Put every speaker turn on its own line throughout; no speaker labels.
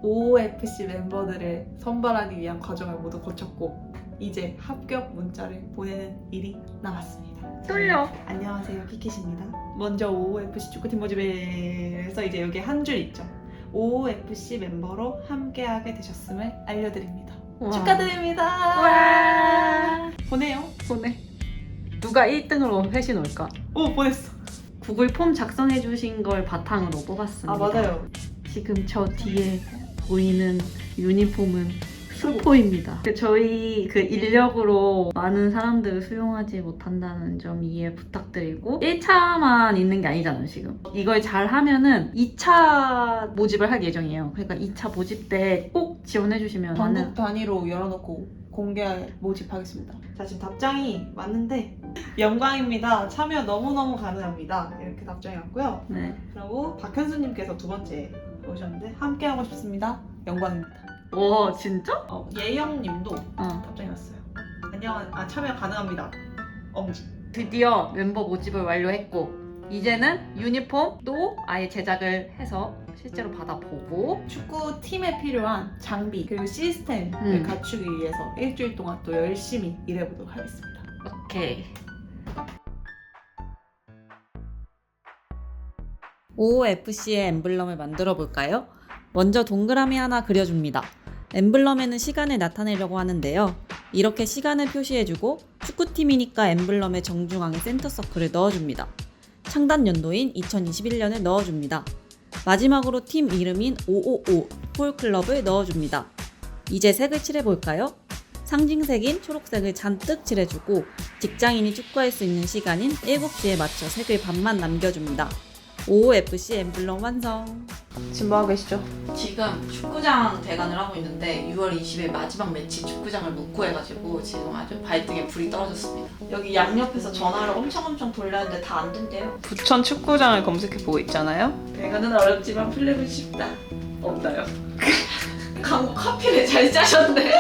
OOFC 멤버들을 선발하기 위한 과정을 모두 거쳤고 이제 합격 문자를 보내는 일이 남았습니다.
떨려.
안녕하세요, 키키입니다. 먼저 OOFC 축구팀 모집에서 이제 여기 한 줄 있죠. OOFC 멤버로 함께하게 되셨음을 알려드립니다.
와.
축하드립니다.
와.
보내요.
보내. 누가 1등으로 회신 올까?
오, 보냈어.
구글 폼 작성해주신 걸 바탕으로 뽑았습니다.
아, 맞아요.
지금 저 뒤에 보이는 유니폼은 수포입니다. 저희 그 인력으로 많은 사람들을 수용하지 못한다는 점 이해 부탁드리고 1차만 있는 게 아니잖아요 지금. 이걸 잘 하면은 2차 모집을 할 예정이에요. 그러니까 2차 모집 때 꼭 지원해주시면
전국 단위로 열어놓고 공개 모집하겠습니다. 자, 지금 답장이 왔는데 영광입니다. 참여 너무너무 가능합니다. 이렇게 답장이 왔고요.
네.
그리고 박현수님께서 두 번째 오셨는데 함께하고 싶습니다. 영광입니다.
와 진짜?
예영님도
어.
답장이 왔어요. 참여 가능합니다. 엄지.
드디어 멤버 모집을 완료했고 이제는 유니폼도 아예 제작을 해서 실제로 받아보고
축구팀에 필요한 장비 그리고 시스템을 갖추기 위해서 일주일 동안 또 열심히 일해보도록 하겠습니다.
오케이.
OOFC의 엠블럼을 만들어 볼까요? 먼저 동그라미 하나 그려줍니다. 엠블럼에는 시간을 나타내려고 하는데요. 이렇게 시간을 표시해주고 축구팀이니까 엠블럼의 정중앙에 센터 서클을 넣어줍니다. 창단 연도인 2021년을 넣어줍니다. 마지막으로 팀 이름인 555 폴클럽을 넣어줍니다. 이제 색을 칠해볼까요? 상징색인 초록색을 잔뜩 칠해주고 직장인이 축구할 수 있는 시간인 7시에 맞춰 색을 반만 남겨줍니다. OOFC 엠블럼 완성!
지금 뭐 하고 계시죠?
지금 축구장 대관을 하고 있는데 6월 20일 마지막 매치 축구장을 못 구해가지고 지금 아주 발등에 불이 떨어졌습니다. 여기 양옆에서 전화를 엄청 돌렸는데 다 안 된대요.
부천 축구장을 검색해보고 있잖아요.
대관은 어렵지만 플레이는 쉽다. 없나요? 광고 카피를 잘 짜셨네.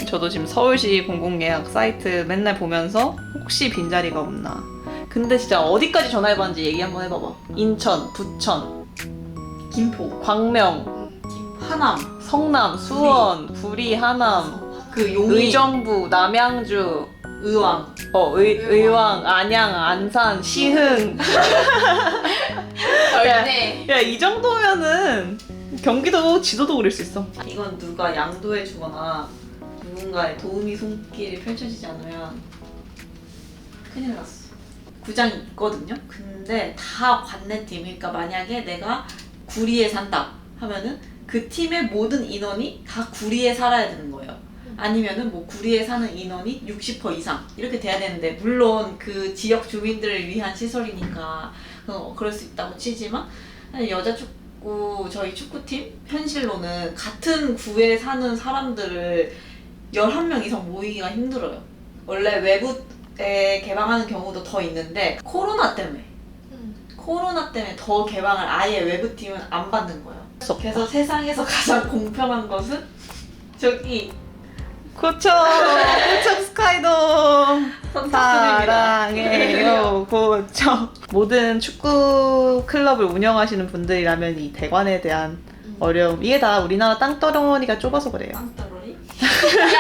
저도 지금 서울시 공공예약 사이트 맨날 보면서 혹시 빈자리가 없나. 근데 진짜 어디까지 전화해봤는지 얘기 한번 해봐봐. 인천, 부천,
김포,
광명,
하남,
성남, 수원, 구리, 하남,
그 용인,
의정부, 남양주,
의왕.
의왕, 안양, 안산, 시흥.
절대.
야, 이 정도면은 경기도 지도도 그릴 수 있어.
이건 누가 양도해주거나 누군가의 도우미 손길이 펼쳐지지 않으면 큰일 났어. 구장이 있거든요. 근데 다 관내팀. 그러니까 만약에 내가 구리에 산다 하면은 그 팀의 모든 인원이 다 구리에 살아야 되는 거예요. 아니면은 뭐 구리에 사는 인원이 60% 이상 이렇게 돼야 되는데 물론 그 지역 주민들을 위한 시설이니까 그럴 수 있다고 치지만 여자 축구 저희 축구팀 현실로는 같은 구에 사는 사람들을 11명 이상 모이기가 힘들어요. 원래 외부에 개방하는 경우도 더 있는데 코로나 때문에 더 개방을 아예 외부팀은 안 받는 거예요. 그래서 세상에서 가장 공평한 것은 저기
고척 스카이돔 사랑해요 고척. 모든 축구 클럽을 운영하시는 분들이라면 이 대관에 대한 어려움, 이게 다 우리나라 땅덩어리가 좁아서 그래요.
땅덩어리? 야,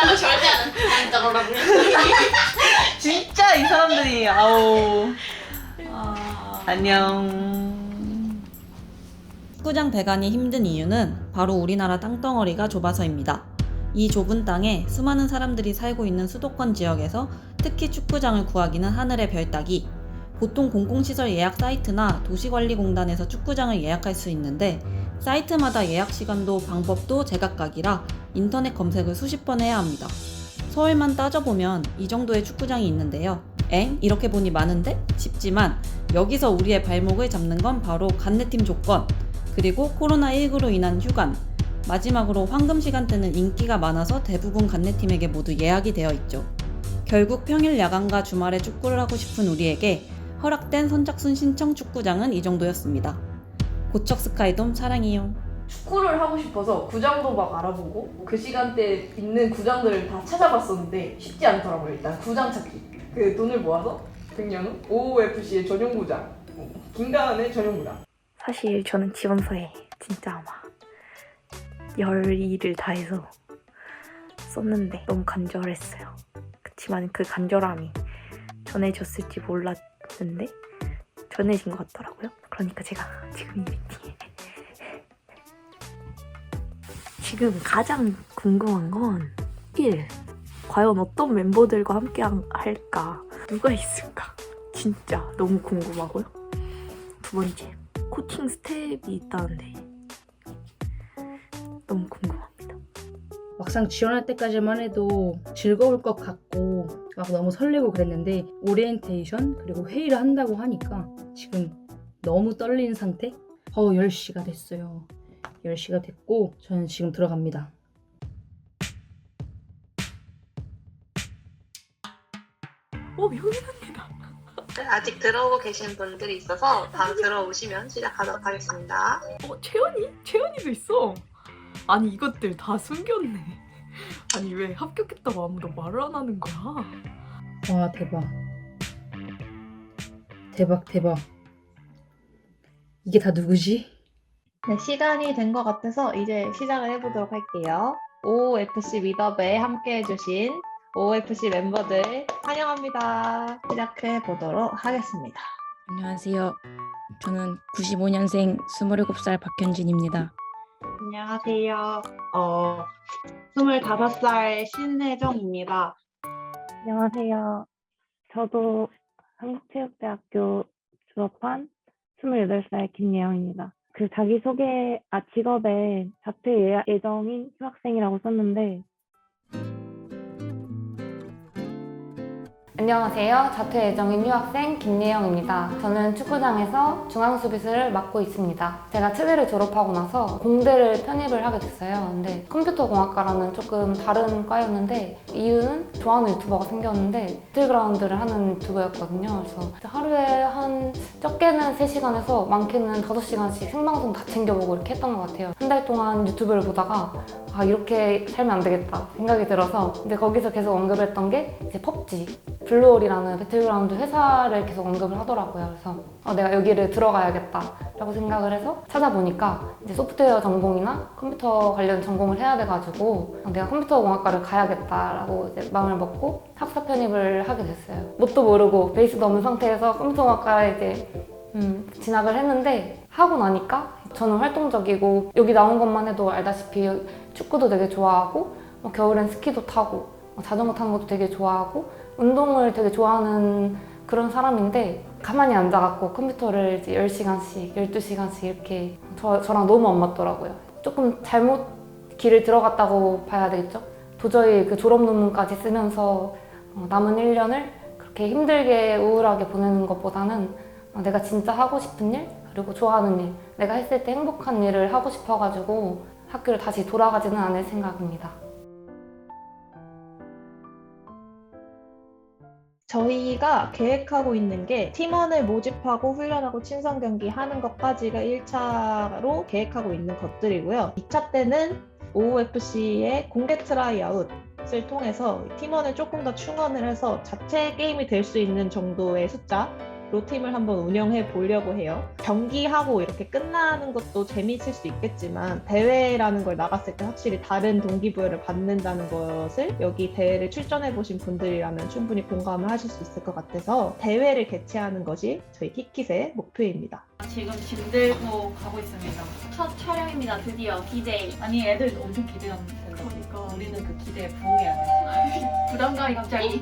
너 절대 안 땅덩어리.
진짜 이 사람들이 아우.
아...
안녕.
축구장 대관이 힘든 이유는 바로 우리나라 땅덩어리가 좁아서입니다. 이 좁은 땅에 수많은 사람들이 살고 있는 수도권 지역에서 특히 축구장을 구하기는 하늘의 별 따기. 보통 공공시설 예약 사이트나 도시관리공단에서 축구장을 예약할 수 있는데 사이트마다 예약 시간도 방법도 제각각이라 인터넷 검색을 수십 번 해야 합니다. 서울만 따져보면 이 정도의 축구장이 있는데요. 이렇게 보니 많은데? 싶지만 여기서 우리의 발목을 잡는 건 바로 관내팀 조건, 그리고 코로나19로 인한 휴관, 마지막으로 황금 시간대는 인기가 많아서 대부분 관내팀에게 모두 예약이 되어 있죠. 결국 평일 야간과 주말에 축구를 하고 싶은 우리에게 허락된 선착순 신청 축구장은 이 정도였습니다. 고척 스카이돔 사랑해요.
축구를 하고 싶어서 구장도 막 알아보고 그 시간대에 있는 구장들을 다 찾아봤었는데 쉽지 않더라고요. 일단 구장 찾기. 그 돈을 모아서 100년 후 OOFC의 전용 구장, 김가은의 전용 구장.
사실 저는 지원서에 진짜 아마 열의를 다해서 썼는데 너무 간절했어요. 그렇지만 그 간절함이 전해졌을지 몰랐는데 전해진 것 같더라고요. 그러니까 제가 지금 이 미팅에 지금 가장 궁금한 건 1. 과연 어떤 멤버들과 함께 할까? 누가 있을까? 진짜 너무 궁금하고요. 2번째, 코칭 스텝이 있다는데 너무 궁금합니다.
막상 지원할 때까지만 해도 즐거울 것 같고 막 너무 설레고 그랬는데 오리엔테이션 그리고 회의를 한다고 하니까 지금 너무 떨리는 상태? 10시가 됐어요. 10시가 됐고 저는 지금 들어갑니다.
명예납니다.
아직 들어오고 계신 분들이 있어서 바로 들어오시면 시작하도록 하겠습니다.
채연이? 채연이도 있어. 아니 이것들 다 숨겼네. 아니 왜 합격했다고 아무도 말을 안 하는 거야?
와 대박. 대박. 이게 다 누구지?
네, 시간이 된 것 같아서 이제 시작을 해보도록 할게요. OOFC 미더베에 함께 해주신 OOFC 멤버들 환영합니다. 시작해 보도록 하겠습니다.
안녕하세요. 저는 95년생 27살 박현진입니다.
안녕하세요. 25살 신혜정입니다.
안녕하세요. 저도 한국체육대학교 졸업한 28살 김예영입니다. 자기소개, 직업에 자퇴 예정인 휴학생이라고 썼는데
안녕하세요. 자퇴 예정인 유학생 김예영입니다. 저는 축구장에서 중앙수비수를 맡고 있습니다. 제가 체대를 졸업하고 나서 공대를 편입을 하게 됐어요. 근데 컴퓨터공학과라는 조금 다른 과였는데 이유는 좋아하는 유튜버가 생겼는데 배틀그라운드를 하는 유튜버였거든요. 그래서 하루에 한 적게는 3시간에서 많게는 5시간씩 생방송 다 챙겨보고 이렇게 했던 것 같아요. 한 달 동안 유튜브를 보다가 이렇게 살면 안 되겠다 생각이 들어서 근데 거기서 계속 언급을 했던 게 이제 펍지 블루홀이라는 배틀그라운드 회사를 계속 언급을 하더라고요. 그래서 내가 여기를 들어가야겠다 라고 생각을 해서 찾아보니까 이제 소프트웨어 전공이나 컴퓨터 관련 전공을 해야 돼가지고 내가 컴퓨터공학과를 가야겠다라고 이제 마음을 먹고 학사 편입을 하게 됐어요. 뭣도 모르고 베이스도 없는 상태에서 컴퓨터공학과에 이제 진학을 했는데 하고 나니까 저는 활동적이고 여기 나온 것만 해도 알다시피 축구도 되게 좋아하고 겨울엔 스키도 타고 자전거 타는 것도 되게 좋아하고 운동을 되게 좋아하는 그런 사람인데 가만히 앉아갖고 컴퓨터를 이제 10시간씩, 12시간씩 이렇게 저랑 너무 안 맞더라고요. 조금 잘못 길을 들어갔다고 봐야 되겠죠? 도저히 그 졸업 논문까지 쓰면서 남은 1년을 그렇게 힘들게 우울하게 보내는 것보다는 내가 진짜 하고 싶은 일 그리고 좋아하는 일 내가 했을 때 행복한 일을 하고 싶어가지고 학교를 다시 돌아가지는 않을 생각입니다.
저희가 계획하고 있는 게 팀원을 모집하고 훈련하고 친선 경기 하는 것까지가 1차로 계획하고 있는 것들이고요. 2차 때는 OOFC의 공개 트라이아웃을 통해서 팀원을 조금 더 충원을 해서 자체 게임이 될 수 있는 정도의 숫자로 팀을 한번 운영해 보려고 해요. 경기하고 이렇게 끝나는 것도 재미있을 수 있겠지만 대회라는 걸 나갔을 때 확실히 다른 동기부여를 받는다는 것을 여기 대회를 출전해 보신 분들이라면 충분히 공감을 하실 수 있을 것 같아서 대회를 개최하는 것이 저희 키킷의 목표입니다.
지금 짐 들고 가고 있습니다. 첫 촬영입니다. 드디어 기대. 아니 애들 엄청 기대하는데 그러니까 우리는 그 기대에 부응해야 돼. 부담감이 갑자기.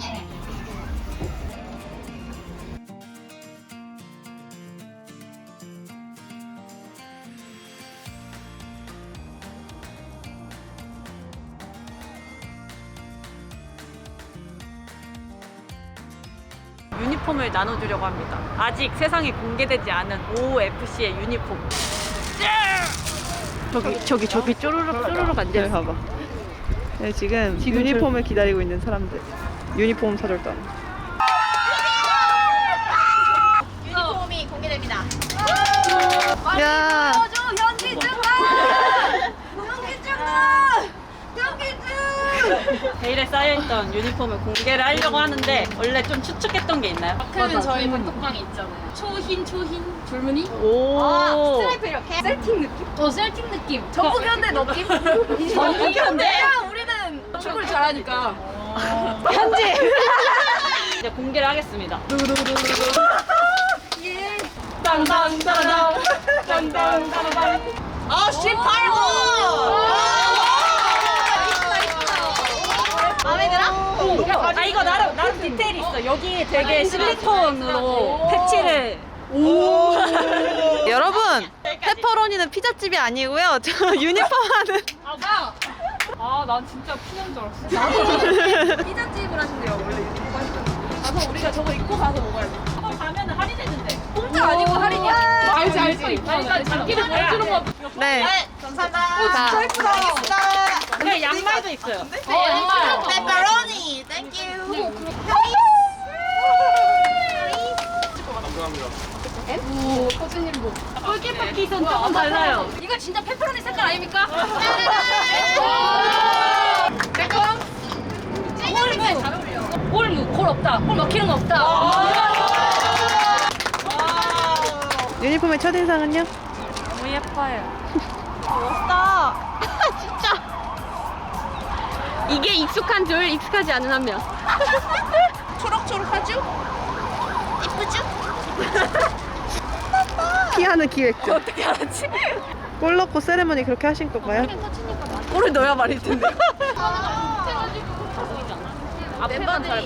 유니폼을 나눠주려고 합니다. 아직 세상에 공개되지 않은 OOFC의 유니폼. 저기 쪼르륵 앉아요. 봐봐. 네, 지금 유니폼을 기다리고 있는 사람들. 유니폼 사절단.
유니폼이 공개됩니다.
야.
현지 축구!
베일에 쌓여있던 유니폼을 공개를 하려고 하는데 원래 좀 추측했던 게 있나요?
그러면 저희 단톡방에 있잖아요. 초흰 줄무늬?
오.
스트라이프 이렇게 셀틱 느낌? 셀틱 느낌. 전북현대 느낌?
전북현대?
우리는 축구를 잘하니까.
편지. 이제 공개를 하겠습니다.
땅땅땅땅 땅땅땅땅.
아 18번.
마음에 들어?
아 이거 나름 디테일이 있어. 여기 되게 실리콘으로 패치를.
여러분 페퍼로니는 피자집이 아니고요. 저 유니폼 하는
난 진짜 피자인 줄 알았어. 피자집을 하신대요, 원래 유니폼 하실 때. 가서 우리가 저거 입고 가서 먹어야 돼.
한번 가면은 할인해준대.
공짜 아니고 할인이야. 알지. 그러니까 장기를 보여주는 거.
네.
감사합니다.
진짜
예쁘다.
네, 양말도 있어요.
양말.
페퍼로니, 땡큐.
코치님도.
골키퍼 킷은 조금 달라요.
이거 진짜 페퍼로니 색깔 아닙니까? 골무, 골 없다. 골 먹히는 거 없다.
유니폼의 첫인상은요?
너무 예뻐요.
멋있다.
이게 익숙한 둘, 익숙하지 않은 한 명.
초록초록하죠? 이쁘죠?
피하는 기획죠. 어떻게 하지? 골 넣고 세레머니 그렇게 하신 건가요?
골을 넣어야 말일 텐데.
앞에만 잘.